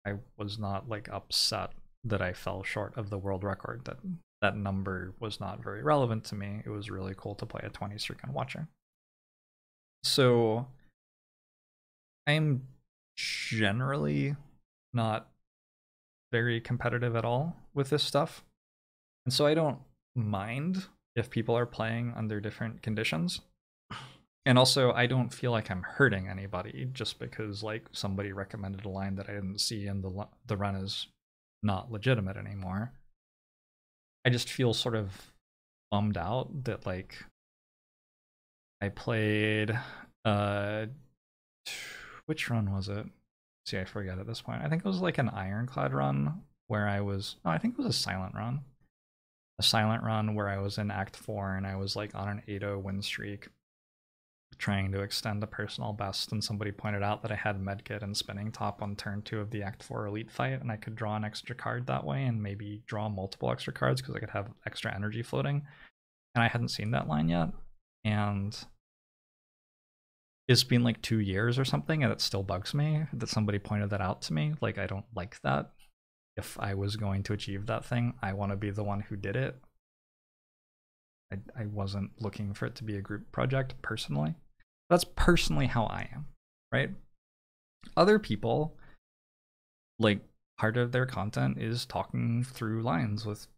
I was not like upset that I fell short of the world record. That number was not very relevant to me. It was really cool to play a 20 streak on Watcher. So I'm generally not very competitive at all with this stuff. And so I don't mind if people are playing under different conditions. And also, I don't feel like I'm hurting anybody just because like somebody recommended a line that I didn't see and the run is not legitimate anymore. I just feel sort of bummed out that like I played which run was it? See, I forget at this point. I think it was like an Ironclad run where I think it was a silent run a silent run where I was in Act 4 and I was like on an 8-0 win streak trying to extend a personal best, and somebody pointed out that I had medkit and spinning top on turn 2 of the Act 4 elite fight, and I could draw an extra card that way and maybe draw multiple extra cards because I could have extra energy floating. And I hadn't seen that line yet, and it's been like 2 years or something, and it still bugs me that somebody pointed that out to me. Like, I don't like that. If I was going to achieve that thing, I want to be the one who did it. I wasn't looking for it to be a group project personally. That's personally how I am, right? Other people, like, part of their content is talking through lines with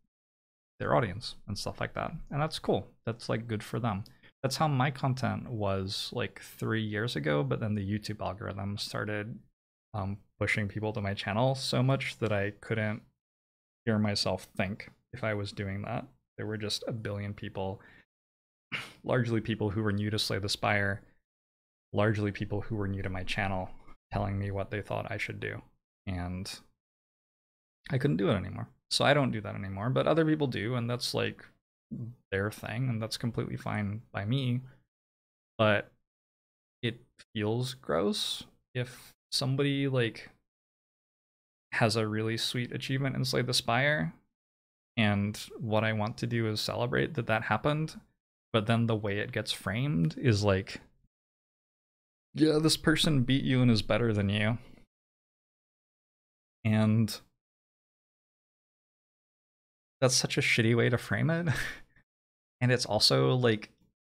their audience and stuff like that. And that's cool. That's like good for them. That's how my content was like 3 years ago, but then the YouTube algorithm started pushing people to my channel so much that I couldn't hear myself think if I was doing that. There were just a billion people, largely people who were new to Slay the Spire, largely people who were new to my channel, telling me what they thought I should do. And I couldn't do it anymore. So I don't do that anymore, but other people do, and that's like their thing, and that's completely fine by me. But it feels gross if somebody like has a really sweet achievement in Slay the Spire, and what I want to do is celebrate that that happened, but then the way it gets framed is like, yeah, this person beat you and is better than you. And that's such a shitty way to frame it. And it's also like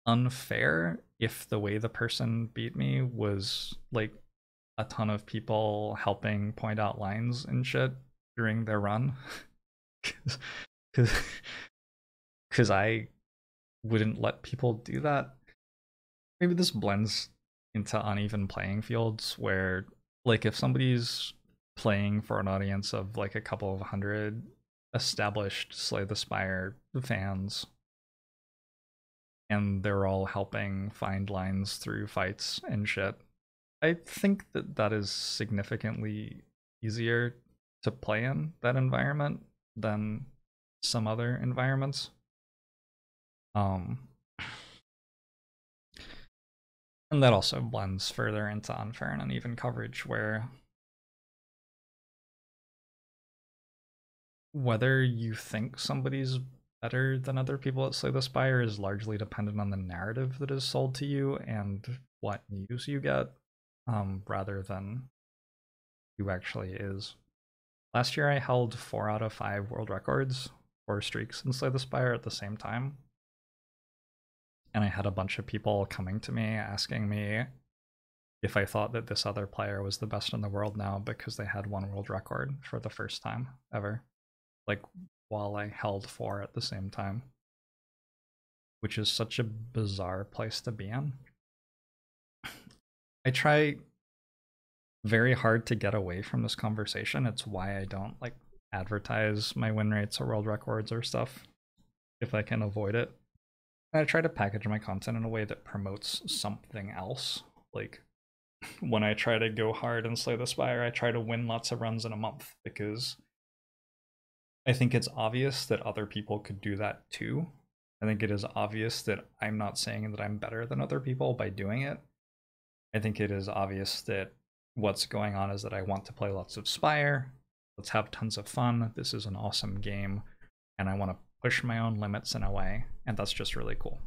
unfair if the way the person beat me was like a ton of people helping point out lines and shit during their run. Because I wouldn't let people do that. Maybe this blends into uneven playing fields where, like, if somebody's playing for an audience of like a couple of hundred established Slay the Spire fans, and they're all helping find lines through fights and shit, I think that that is significantly easier to play in that environment than some other environments. And that also blends further into unfair and uneven coverage, where whether you think somebody's better than other people at Slay the Spire is largely dependent on the narrative that is sold to you and what news you get, rather than who actually is. Last year I held 4 out of 5 world records, 4 streaks in Slay the Spire at the same time. And I had a bunch of people coming to me asking me if I thought that this other player was the best in the world now because they had 1 world record for the first time ever. Like, while I held 4 at the same time. Which is such a bizarre place to be in. I try very hard to get away from this conversation. It's why I don't like advertise my win rates or world records or stuff if I can avoid it. I try to package my content in a way that promotes something else. Like, when I try to go hard and Slay the Spire, I try to win lots of runs in a month because I think it's obvious that other people could do that too. I think it is obvious that I'm not saying that I'm better than other people by doing it. I think it is obvious that what's going on is that I want to play lots of Spire. Let's have tons of fun. This is an awesome game, and I want to push my own limits in a way, and that's just really cool.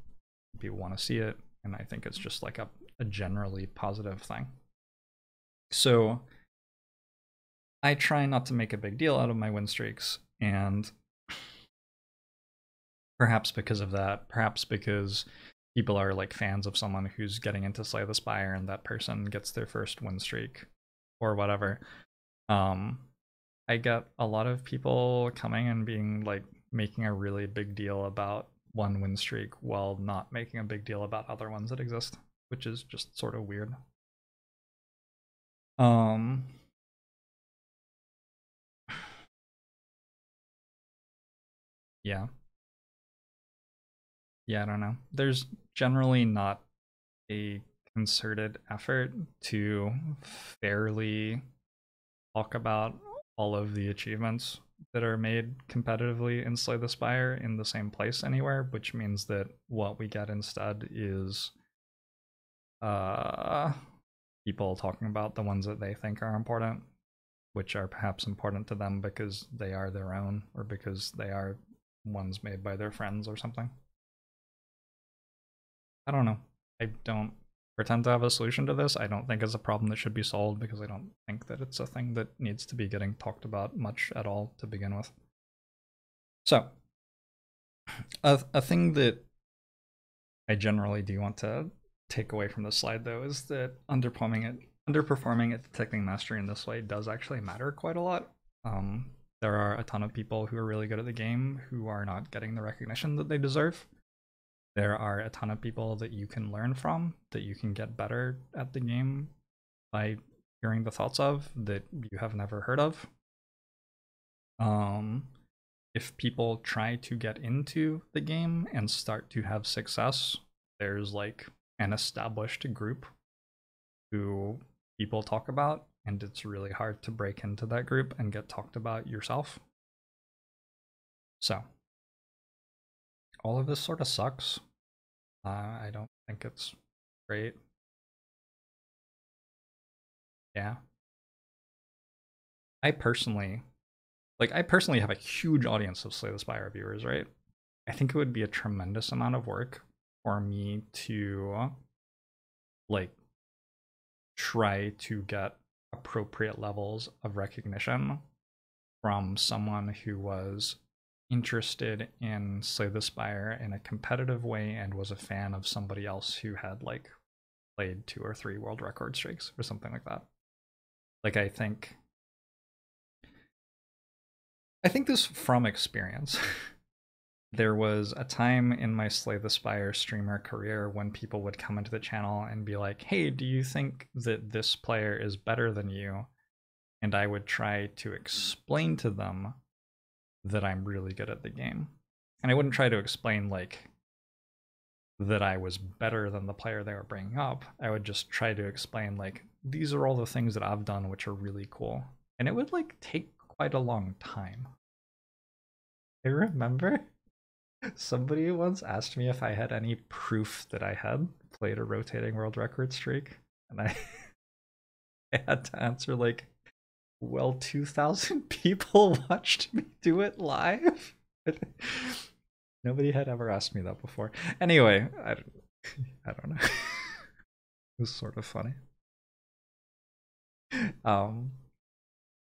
People want to see it, and I think it's just like a generally positive thing. So I try not to make a big deal out of my win streaks, and perhaps because of that, perhaps because people are like fans of someone who's getting into Slay the Spire and that person gets their first win streak or whatever, I get a lot of people coming and being like making a really big deal about 1 win streak while not making a big deal about other ones that exist, which is just sort of weird. Yeah. Yeah, I don't know. There's generally not a concerted effort to fairly talk about all of the achievements that are made competitively in Slay the Spire in the same place anywhere, which means that what we get instead is people talking about the ones that they think are important, which are perhaps important to them because they are their own or because they are ones made by their friends or something. I don't know. I don't pretend to have a solution to this. I don't think it's a problem that should be solved because I don't think that it's a thing that needs to be getting talked about much at all to begin with. So, a thing that I generally do want to take away from this slide, though, is that underperforming at detecting mastery in this way does actually matter quite a lot. There are a ton of people who are really good at the game who are not getting the recognition that they deserve. There are a ton of people that you can learn from, that you can get better at the game by hearing the thoughts of that you have never heard of. If people try to get into the game and start to have success, there's like an established group who people talk about, and it's really hard to break into that group and get talked about yourself. So, all of this sort of sucks. I don't think it's great. Yeah. I personally have a huge audience of Slay the Spire viewers, right? I think it would be a tremendous amount of work for me to like try to get appropriate levels of recognition from someone who was interested in Slay the Spire in a competitive way and was a fan of somebody else who had like played 2 or 3 world record streaks or something like that. Like I think this from experience. There was a time in my Slay the Spire streamer career when people would come into the channel and be like, hey, do you think that this player is better than you? And I would try to explain to them that I'm really good at the game. And I wouldn't try to explain like that I was better than the player they were bringing up. I would just try to explain like, these are all the things that I've done which are really cool. And it would like take quite a long time. I remember somebody once asked me if I had any proof that I had played a rotating world record streak, and I had to answer like, well, 2,000 people watched me do it live. Nobody had ever asked me that before. Anyway, I don't know. It was sort of funny.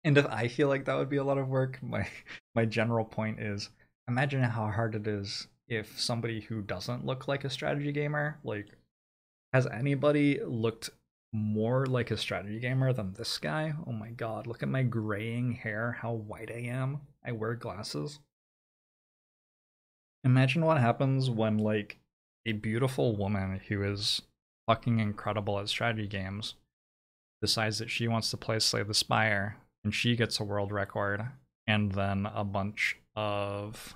And if I feel like that would be a lot of work, my general point is, imagine how hard it is if somebody who doesn't look like a strategy gamer, like, has anybody looked more like a strategy gamer than this guy? Oh my god, look at my graying hair, how white I am. I wear glasses. Imagine what happens when, like, a beautiful woman who is fucking incredible at strategy games decides that she wants to play Slay the Spire, and she gets a world record, and then a bunch of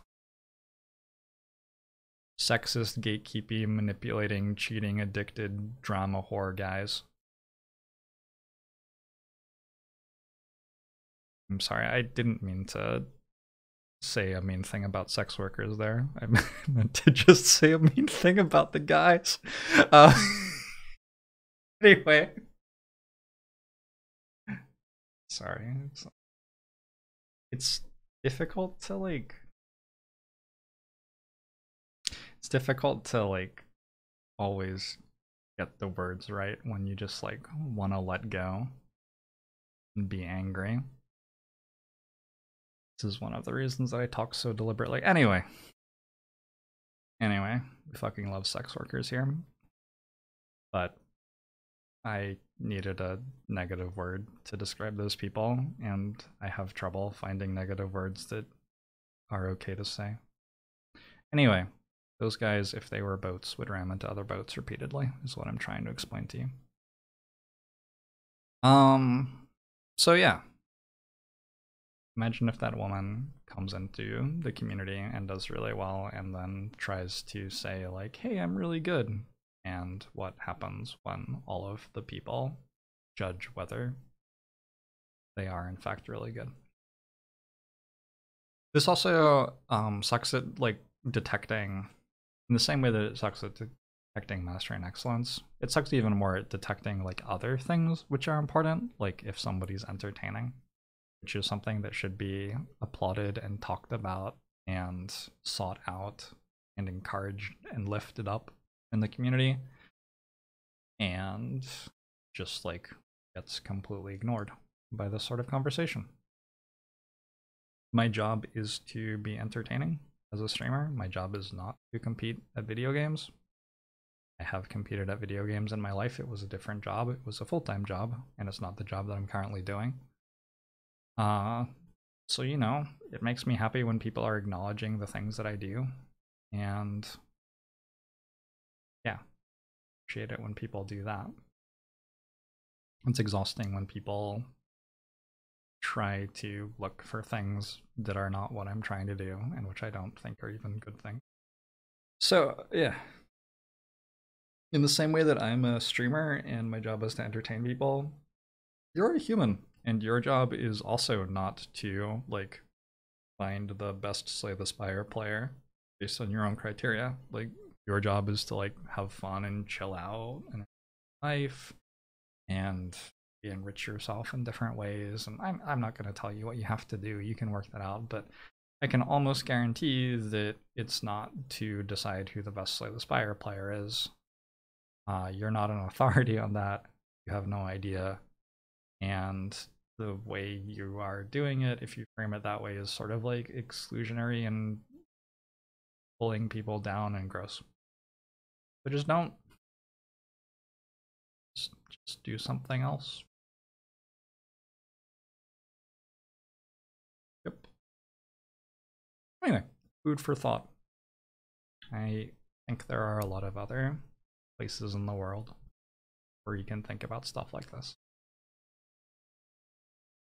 sexist, gatekeeping, manipulating, cheating, addicted, drama whore guys. I'm sorry, I didn't mean to say a mean thing about sex workers there. I meant to just say a mean thing about the guys. Anyway. Sorry. It's difficult to like... It's difficult to like always get the words right when you just like want to let go and be angry. This is one of the reasons that I talk so deliberately. Anyway, we fucking love sex workers here. But I needed a negative word to describe those people, and I have trouble finding negative words that are okay to say. Anyway, those guys, if they were boats, would ram into other boats repeatedly, is what I'm trying to explain to you. So yeah. Imagine if that woman comes into the community and does really well and then tries to say like, hey, I'm really good. And what happens when all of the people judge whether they are in fact really good? This also sucks at like detecting, in the same way that it sucks at detecting mastery and excellence. It sucks even more at detecting like other things which are important, like if somebody's entertaining, which is something that should be applauded and talked about and sought out and encouraged and lifted up in the community, and just like gets completely ignored by this sort of conversation. My job is to be entertaining as a streamer. My job is not to compete at video games. I have competed at video games in my life. It was a different job. It was a full-time job, and it's not the job that I'm currently doing. So, you know, it makes me happy when people are acknowledging the things that I do, and yeah, appreciate it when people do that. It's exhausting when people try to look for things that are not what I'm trying to do, and which I don't think are even good things. So, yeah. In the same way that I'm a streamer and my job is to entertain people, you're a human, and your job is also not to, like, find the best Slay the Spire player based on your own criteria. Like, your job is to, like, have fun and chill out and life and enrich yourself in different ways. And I'm not going to tell you what you have to do. You can work that out, but I can almost guarantee that it's not to decide who the best Slay the Spire player is. You're not an authority on that. You have no idea. And the way you are doing it, if you frame it that way, is sort of like exclusionary and pulling people down and gross. So just don't. Just do something else. Yep. Anyway, food for thought. I think there are a lot of other places in the world where you can think about stuff like this.